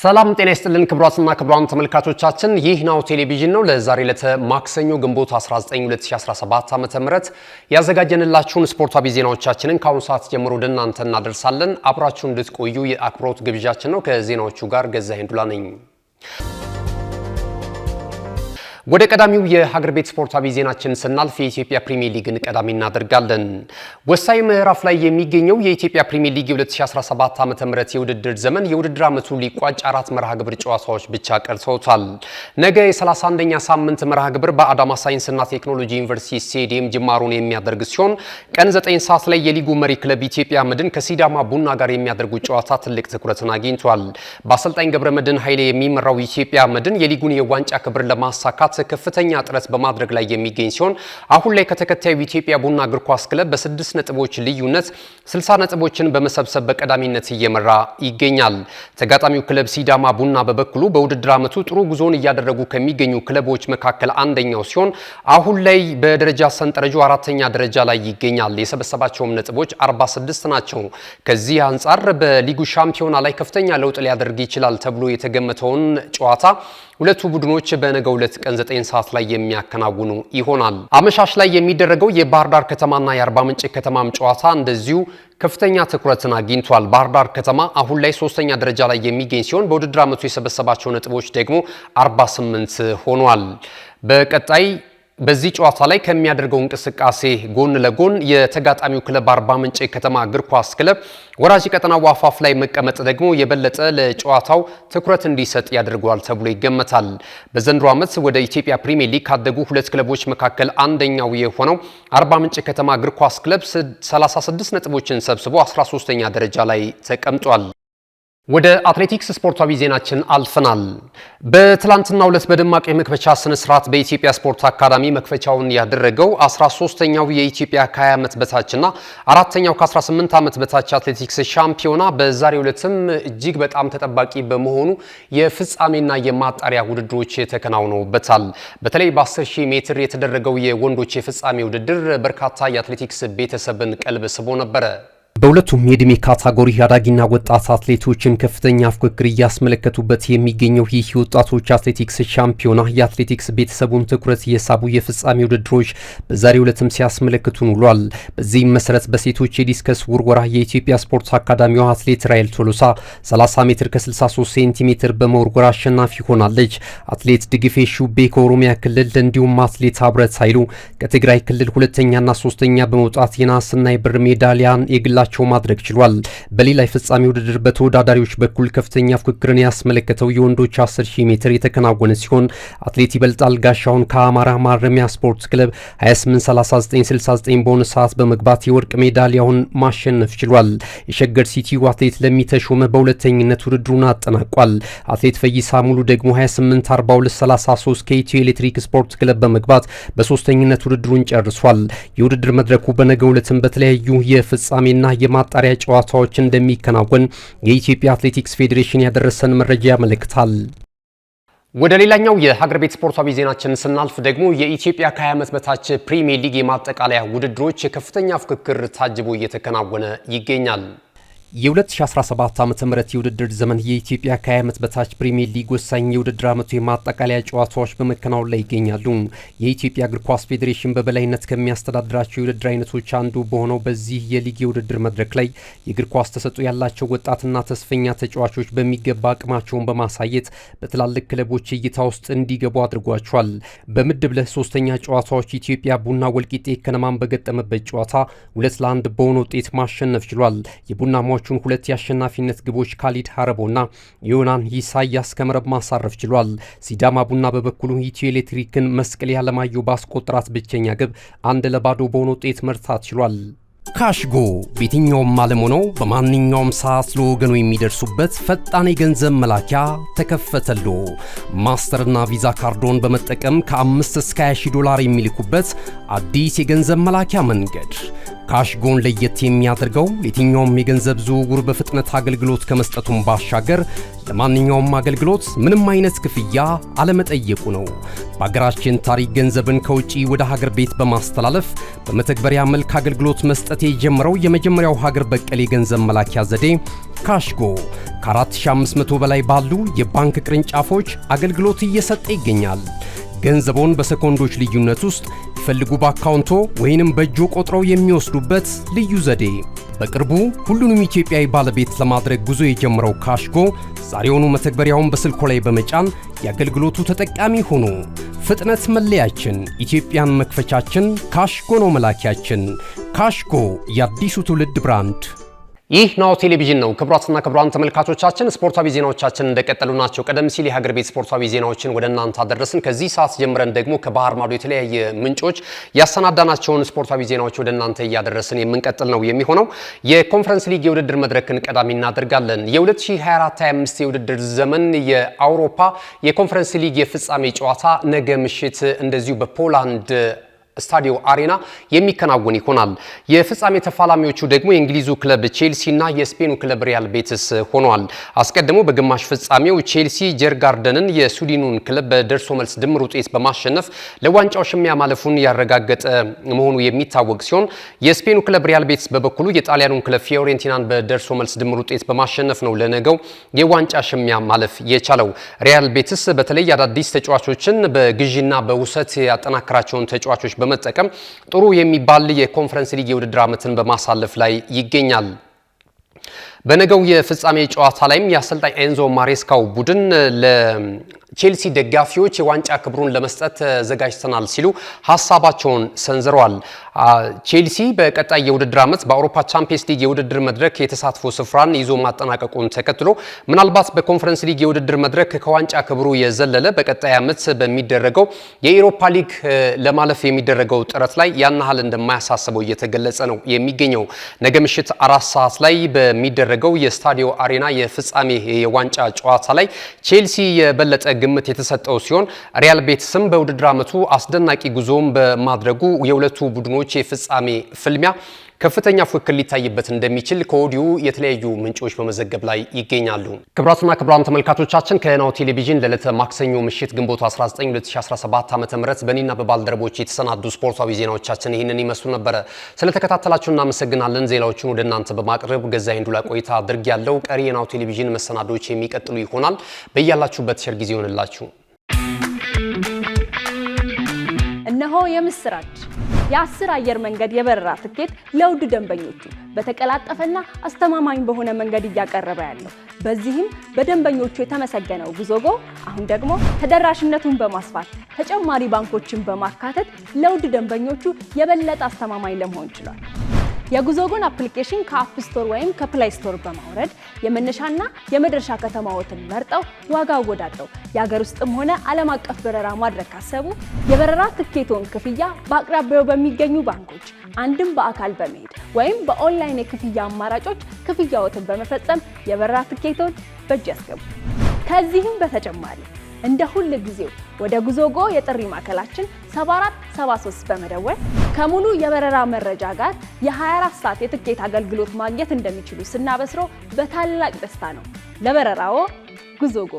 ሰላም ጤና ይስጥልን ክቡራትና ክቡራን ተመልካቾቻችን ይህ ናሁ ቴሌቪዥን ነው። ለዛሬ ማክሰኞ ግንቦት 19 2017 ዓ.ም ያዘጋጀንላችሁን ስፖርታዊ ዜናዎቻችንን ከአሁን ሰዓት ጀምሮ ወደ እናንተ እናደርሳለን። አብራችሁን እንድትቆዩ የአክብሮት ግብዣችን ነው። ከዜናዎቹ ጋር ገዛኸኝ ዱላ ነኝ። ወደ ቀዳሚው የሀገር ቤት ስፖርታዊ ዜናችን ስናልፍ የኢትዮጵያ ፕሪሚየር ሊግን ቀዳሚ እናደርጋለን። ወሳኝ ምዕራፍ ላይ የሚገኘው የኢትዮጵያ ፕሪሚየር ሊግ 2017 ዓ.ም የውድድር ዘመን የውድድር ዓመቱ ሊቋጭ 4 መርሃ ግብር ጨዋታዎች ብቻ ቀርተውታል። ነገ የ31ኛ ሳምንት መርሃ ግብር በአዳማ ሳይንስና ቴክኖሎጂ ዩኒቨርሲቲ ስቴዲየም ጅማሩን የሚያደርግ ሲሆን ቀን 9 ሰዓት ላይ የሊጉ መሪ ክለብ ኢትዮጵያ መድን ከሲዳማ ቡና ጋር የሚያደርጉት ጨዋታ ትልቅ ትኩረትን አግኝቷል። በአሰልጣኝ ገብረመድህን ኃይሌ የሚመራው ኢትዮጵያ መድን የሊጉን የዋንጫ ክብር ለማሳካት ከፍተኛ ጥረት በማድረግ ላይ የሚገኝ ሲሆን አሁን ላይ ከተከታዩ ኢትዮጵያ ቡና እግር ኳስ ክለብ በ6 ነጥቦች ልዩነት 60 ነጥቦችን በመሰብሰብ በቀዳሚነት እየመራ ይገኛል። ተጋጣሚው ክለብ ሲዳማ ቡና በበኩሉ በውድድር ዓመቱ ጥሩ ጉዞን እያደረጉ ከሚገኙ ክለቦች መካከል አንደኛው ሲሆን አሁን ላይ በደረጃ ሰንጠረዡ 4ኛ ደረጃ ላይ ይገኛል። የሰበሰባቸውም ነጥቦች 46 ናቸው። ከዚህ አንጻር በሊጉ ሻምፒዮና ላይ ከፍተኛ ለውጥ ሊያደርግ ይችላል ተብሎ የተገመተውን ጨዋታ ሁለቱ ቡድኖች በነገው ዕለት ቀን 9 ሰዓት ላይ የሚያከናውኑ ይሆናል። አመሻሽ ላይ የሚደረገው የባህር ዳር ከተማና የአርባ ምንጭ ከተማም ጨዋታ እንደዚሁ ከፍተኛ ትኩረትን አግኝቷል። ባህር ዳር ከተማ አሁን ላይ 3ኛ ደረጃ ላይ የሚገኝ ሲሆን በውድድር ዓመቱ የሰበሰባቸው ነጥቦች ደግሞ 48 ሆኗል። በቀጣይ በዚህ ጨዋታ ላይ ከሚያደርገው እንቅስቃሴ ጎን ለጎን የተጋጣሚው ክለብ አርባ ምንጭ ከተማ እግር ኳስ ክለብ ወራጅ ቀጠናው አፋፍ ላይ መቀመጥ ደግሞ የበለጠ ለጨዋታው ትኩረት እንዲሰጥ ያደርገዋል ተብሎ ይገመታል። በዘንድሮ ዓመት ወደ ኢትዮጵያ ፕሪሚየር ሊግ ካደጉ ሁለት ክለቦች መካከል አንደኛው የሆነው አርባ ምንጭ ከተማ እግር ኳስ ክለብ 36 ነጥቦችን ሰብስቦ 13ኛ ደረጃ ላይ ተቀምጧል። ወደ አትሌቲክስ ስፖርታዊ ዜናችን አልፈናል። በትላንትናው ዕለት በደማቅ የመክፈቻ ስነ ስርዓት በኢትዮጵያ ስፖርት አካዳሚ መክፈቻውን ያደረገው 13ኛው የኢትዮጵያ ከ20 ዓመት በታችና 4ኛው ከ18 ዓመት በታች አትሌቲክስ ሻምፒዮና በዛሬው ዕለትም እጅግ በጣም ተጠባቂ በመሆኑ የፍጻሜና የማጣሪያ ውድድሮች ተከናውነውበታል። በተለይ በ10000 ሜትር የተደረገው የወንዶች የፍጻሜ ውድድር በርካታ የአትሌቲክስ ቤተሰብን ቀልብ ስቦ ነበረ። በሁለቱም የዕድሜ ካታጎሪ አዳጊና ወጣት አትሌቶችን ከፍተኛ ፉክክር እያስመለከቱበት የሚገኘው ይህ የወጣቶች አትሌቲክስ ሻምፒዮና የአትሌቲክስ ቤተሰቡን ትኩረት የሳቡ የፍጻሜ ውድድሮች በዛሬው ዕለትም ሲያስመለክቱን ውሏል። በዚህም መሰረት በሴቶች የዲስከስ ውርወራ የኢትዮጵያ ስፖርት አካዳሚዋ አትሌት ራይል ቶሎሳ 30 ሜትር ከ63 ሴንቲሜትር በመወርወር አሸናፊ ሆናለች። አትሌት ድግፌ ሹቤ ከኦሮሚያ ክልል እንዲሁም አትሌት አብረት ኃይሉ ከትግራይ ክልል ሁለተኛና ሶስተኛ በመውጣት የናስና የብር ሜዳሊያን የግላ ማድረግ ችሏል። በሌላ የፍጻሜ ውድድር በተወዳዳሪዎች በኩል ከፍተኛ ፉክክርን ያስመለከተው የወንዶች 10000 ሜትር የተከናወነ ሲሆን አትሌት ይበልጣል ጋሻውን ከአማራ ማረሚያ ስፖርት ክለብ 28:39:69 በሆነ ሰዓት በመግባት የወርቅ ሜዳሊያውን ማሸነፍ ችሏል። የሸገር ሲቲው አትሌት ለሚተሾመ በሁለተኝነት ውድድሩን አጠናቋል። አትሌት ፈይሳ ሙሉ ደግሞ 28:42:33 ከኢትዮ ኤሌክትሪክ ስፖርት ክለብ በመግባት በሶስተኝነት ውድድሩን ጨርሷል። የውድድር መድረኩ በነገው ዕለትም በተለያዩ የፍጻሜና የማጣሪያ ጨዋታዎች እንደሚከናወን የኢትዮጵያ አትሌቲክስ ፌዴሬሽን ያደረሰን መረጃ ያመለክታል። ወደ ሌላኛው የሀገር ቤት ስፖርታዊ ዜናችን ስናልፍ ደግሞ የኢትዮጵያ ከ20 ዓመት በታች ፕሪሚየር ሊግ የማጠቃለያ ውድድሮች ከፍተኛ ፉክክር ታጅቦ እየተከናወነ ይገኛል። የ2017 ዓ.ም የውድድር ዘመን የኢትዮጵያ ከ20 ዓመት በታች ፕሪሚየር ሊግ ወሳኝ የውድድር ዓመቱ የማጠቃለያ ጨዋታዎች በመከናወን ላይ ይገኛሉ። የኢትዮጵያ እግር ኳስ ፌዴሬሽን በበላይነት ከሚያስተዳድራቸው የውድድር አይነቶች አንዱ በሆነው በዚህ የሊግ የውድድር መድረክ ላይ የእግር ኳስ ተሰጥኦ ያላቸው ወጣትና ተስፈኛ ተጫዋቾች በሚገባ አቅማቸውን በማሳየት በትላልቅ ክለቦች እይታ ውስጥ እንዲገቡ አድርጓቸዋል። በምድብ ለ ሶስተኛ ጨዋታዎች ኢትዮጵያ ቡና ወልቂጤ ከነማን በገጠመበት ጨዋታ 2-1 በሆነ ውጤት ማሸነፍ ችሏል። የቡና ሁለት የአሸናፊነት ግቦች ካሊድ ሀረቦና ዮናን ኢሳያስ ከመረብ ማሳረፍ ችሏል። ሲዳማ ቡና በበኩሉ ኢትዮ ኤሌክትሪክን መስቀል ያለማየሁ ባስቆጠራት ብቸኛ ግብ 1-0 በሆነ ውጤት መርታት ችሏል። ካሽጎ በየትኛውም ዓለም ሆነው በማንኛውም ሰዓት ለወገኑ የሚደርሱበት ፈጣን የገንዘብ መላኪያ ተከፈተሎ። ማስተርና ቪዛ ካርዶን በመጠቀም ከ5 እስከ $20,000 የሚልኩበት አዲስ የገንዘብ መላኪያ መንገድ። ካሽጎን ለየት የሚያደርገው የትኛውም የገንዘብ ዝውውር በፍጥነት አገልግሎት ከመስጠቱም ባሻገር ለማንኛውም አገልግሎት ምንም አይነት ክፍያ አለመጠየቁ ነው። በአገራችን ታሪክ ገንዘብን ከውጪ ወደ ሀገር ቤት በማስተላለፍ በመተግበሪያ መልክ አገልግሎት መስጠት የጀመረው የመጀመሪያው ሀገር በቀል የገንዘብ መላኪያ ዘዴ ካሽጎ ከ4500 በላይ ባሉ የባንክ ቅርንጫፎች አገልግሎት እየሰጠ ይገኛል። ገንዘቦን በሰኮንዶች ልዩነት ውስጥ ይፈልጉ በአካውንቶ ወይንም በእጆ ቆጥረው የሚወስዱበት ልዩ ዘዴ። በቅርቡ ሁሉንም ኢትዮጵያዊ ባለቤት ለማድረግ ጉዞ የጀመረው ካሽጎ ዛሬውኑ መተግበሪያውን በስልኮ ላይ በመጫን የአገልግሎቱ ተጠቃሚ ሆኖ ፍጥነት መለያችን፣ ኢትዮጵያን መክፈቻችን፣ ካሽጎ ነው መላኪያችን። ካሽጎ የአዲሱ ትውልድ ብራንድ። ይህ ናሁ ቴሌቪዥን ነው። ክቡራትና ክቡራን ተመልካቾቻችን ስፖርታዊ ዜናዎቻችን እንደቀጠሉ ናቸው። ቀደም ሲል የሀገር ቤት ስፖርታዊ ዜናዎችን ወደ እናንተ አደረስን። ከዚህ ሰዓት ጀምረን ደግሞ ከባህር ማዶ የተለያየ ምንጮች ያሰናዳናቸውን ስፖርታዊ ዜናዎች ወደ እናንተ እያደረስን የምንቀጥል ነው የሚሆነው። የኮንፈረንስ ሊግ የውድድር መድረክን ቀዳሚ እናደርጋለን። የ2024-25 የውድድር ዘመን የአውሮፓ የኮንፈረንስ ሊግ የፍጻሜ ጨዋታ ነገ ምሽት እንደዚሁ በፖላንድ ስታዲዮ አሬና የሚከናወን ይሆናል። የፍጻሜ ተፋላሚዎቹ ደግሞ የእንግሊዙ ክለብ ቼልሲ እና የስፔኑ ክለብ ሪያል ቤቲስ ሆነዋል። አስቀድሞ በግማሽ ፍጻሜው ቼልሲ ጀርጋርደንን የስዊድኑን ክለብ በደርሶ መልስ ድምር ውጤት በማሸነፍ ለዋንጫው ሽሚያ ማለፉን ያረጋገጠ መሆኑ የሚታወቅ ሲሆን የስፔኑ ክለብ ሪያል ቤቲስ በበኩሉ የጣሊያኑን ክለብ ፊዮሬንቲናን በደርሶ መልስ ድምር ውጤት በማሸነፍ ነው ለነገው የዋንጫ ሽሚያ ማለፍ የቻለው። ሪያል ቤቲስ በተለይ አዳዲስ ተጫዋቾችን በግዢና በውሰት ያጠናከራቸውን ተጫዋቾች በመጠቀም ጥሩ የሚባል የኮንፈረንስ ሊግ የውድድር ዓመትን በማሳለፍ ላይ ይገኛል። በነገው የፍጻሜ ጨዋታ ላይም የአሰልጣኝ ኤንዞ ማሬስካው ቡድን ለቼልሲ ደጋፊዎች የዋንጫ ክብሩን ለመስጠት ተዘጋጅተናል ሲሉ ሐሳባቸውን ሰንዝረዋል። ቼልሲ በቀጣይ የውድድር ዓመት በአውሮፓ ቻምፒየንስ ሊግ የውድድር መድረክ የተሳትፎ ስፍራን ይዞ ማጠናቀቁን ተከትሎ ምናልባት በኮንፈረንስ ሊግ የውድድር መድረክ ከዋንጫ ክብሩ የዘለለ በቀጣይ ዓመት በሚደረገው የኢሮፓ ሊግ ለማለፍ የሚደረገው ጥረት ላይ ያናህል እንደማያሳስበው እየተገለጸ ነው የሚገኘው። ነገ ምሽት 4 ሰዓት ላይ በሚደረገው የስታዲዮ አሬና የፍጻሜ የዋንጫ ጨዋታ ላይ ቼልሲ የበለጠ ግምት የተሰጠው ሲሆን ሪያል ቤቲስም በውድድር ዓመቱ አስደናቂ ጉዞም በማድረጉ የሁለቱ ቡድኖች የፍጻሜ ፍልሚያ ከፍተኛ ፉክክር ሊታይበት እንደሚችል ከወዲሁ የተለያዩ ምንጮች በመዘገብ ላይ ይገኛሉ። ክቡራትና ክቡራን ተመልካቾቻችን ከናሁ ቴሌቪዥን ለዕለተ ማክሰኞ ምሽት ግንቦት 19 2017 ዓ.ም በእኔና በባልደረቦች የተሰናዱ ስፖርታዊ ዜናዎቻችን ይህንን ይመስሉ ነበር። ስለተከታተላችሁ እናመሰግናለን። ዜናዎቹን ወደ እናንተ በማቅረብ ገዛኸኝ ዱላ ቆይታ አድርጌያለሁ። ቀሪ የናሁ ቴሌቪዥን መሰናዶች የሚቀጥሉ ይሆናል። በእያላችሁበት ቸር ጊዜ ይሆንላችሁ። እነሆ የምስራች የ10 አየር መንገድ የበረራ ትኬት ለውድ ደንበኞቹ በተቀላጠፈና አስተማማኝ በሆነ መንገድ እያቀረበ ያለው። በዚህም በደንበኞቹ የተመሰገነው ጉዞጎ አሁን ደግሞ ተደራሽነቱን በማስፋት ተጨማሪ ባንኮችን በማካተት ለውድ ደንበኞቹ የበለጠ አስተማማኝ ለመሆን ችሏል። የጉዞጎን አፕሊኬሽን ከአፕ ስቶር ወይም ከፕላይ ስቶር በማውረድ የመነሻና የመድረሻ ከተማዎትን መርጠው ዋጋ አወዳድረው የሀገር ውስጥም ሆነ ዓለም አቀፍ በረራ ማድረግ ካሰቡ የበረራ ትኬቶን ክፍያ በአቅራቢያው በሚገኙ ባንኮች አንድም በአካል በመሄድ ወይም በኦንላይን የክፍያ አማራጮች ክፍያዎትን በመፈጸም የበረራ ትኬቶን በእጅ ያስገቡ። ከዚህም በተጨማሪ እንደ ሁሉ ጊዜው ወደ ጉዞጎ የጥሪ ማዕከላችን 7473 በመደወል ከሙሉ የበረራ መረጃ ጋር የ24 ሰዓት የትኬት አገልግሎት ማግኘት እንደሚችሉ ስናበስሮ በታላቅ ደስታ ነው። ለበረራዎ ጉዞጎ።